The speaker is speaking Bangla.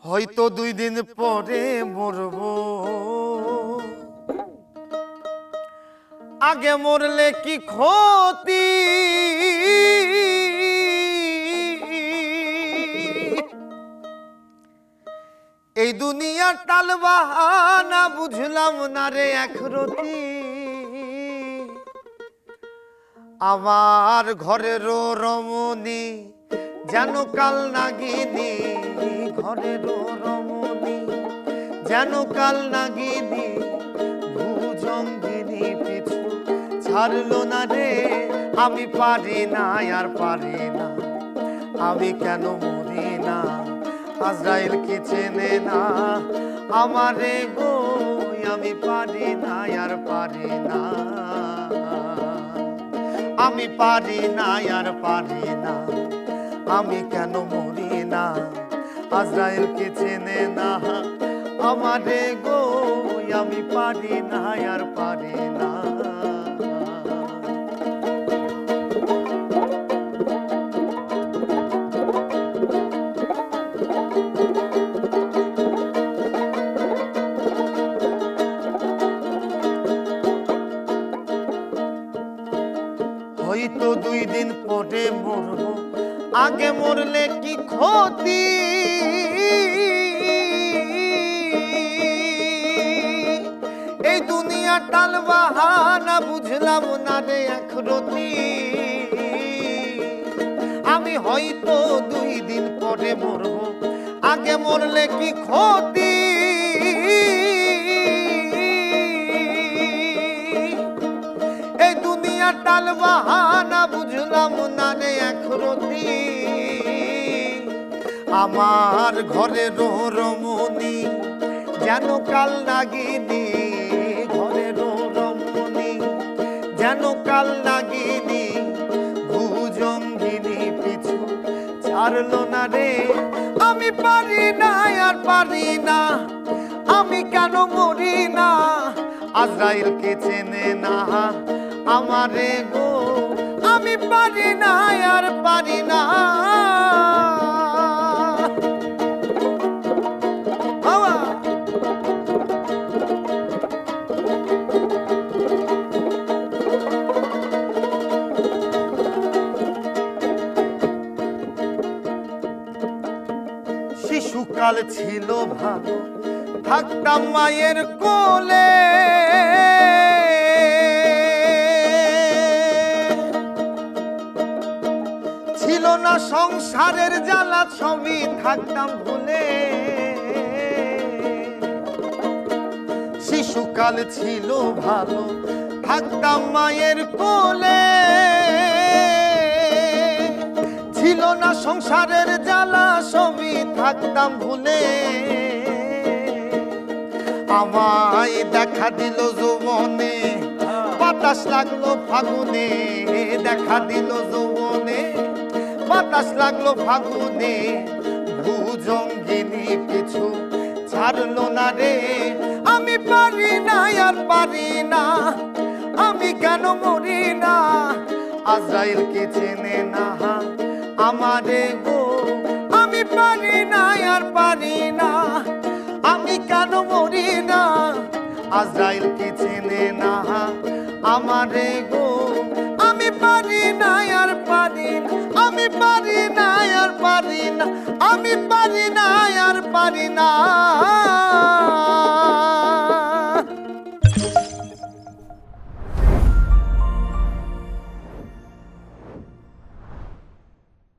হয়তো 2 দিন পরে মরব, আগে মরলে কি ক্ষতি। এই দুনিয়ার টাল বাহানা বুঝলাম না রে একরতি। আমার ঘরের রমণী যেন কাল নাগিনী, ঘরের রমণী যেন কাল নাগিনী, ভুজঙ্গিনী পিছু ছাড়লো না রে। আমি পারি না আর পারি না, আমি কেন মরি না। আজরাইল কি চেনে না আমারে গো, আমি পারি না আর পারি না, আমি পারি না আর পারি না, আমি কেন মরি না। আজরাইল কি চেনে না আমারে গো, আমি পারি না আর পারি না। হয়তো 2 দিন পরে মরব, আগে মরলে কি ক্ষতি। এই দুনিয়া টাল বাহানা বুঝলাম না রে একরতি। আমি হয়তো 2 দিন পরে মরব, আগে মরলে কি ক্ষতি। এই দুনিয়া টাল বাহানা বুঝলাম না রে একরতি। আমার ঘরের রমণী যেন কাল নাগিনী, ঘরের রমণী যেন কাল নাগিনী, ভুজঙ্গিনী পিছু ছাড়লো না রে। আমি পারি না আর পারি না, আমি কেন মরি না। আজরাইল কে চেনে না আমারে গো, আমি পারি না আর পারি না। শিশুকাল ছিল ভালো, থাকতাম মায়ের কোলে। ছিল না সংসারের জ্বালা, সবই থাকতাম ভুলে। শিশুকাল ছিল ভালো, থাকতাম মায়ের কোলে। ছিল না সংসারের জ্বালা, সবই থাকতাম ভুলে। আমায় দেখা দিল যৌবনে, বাতাস লাগলো ফাগুনে। দেখা দিল যৌবনে, বাতাস লাগলো ফাগুনে, ভুজঙ্গিনী পিছু ছাড়লো না রে। আমি পারি না আর পারি না, আমি কেন মরি না। আজরাইল কি চেনে না আমারে গো, আমি পারি না আর পারি না, আমি কেন মরি না। আজরাইল কি চেনে না আমারে গো, আমি পারি না আর পারি না, আমি পারি না আর পারি না, আমি পারি না আর পারি না।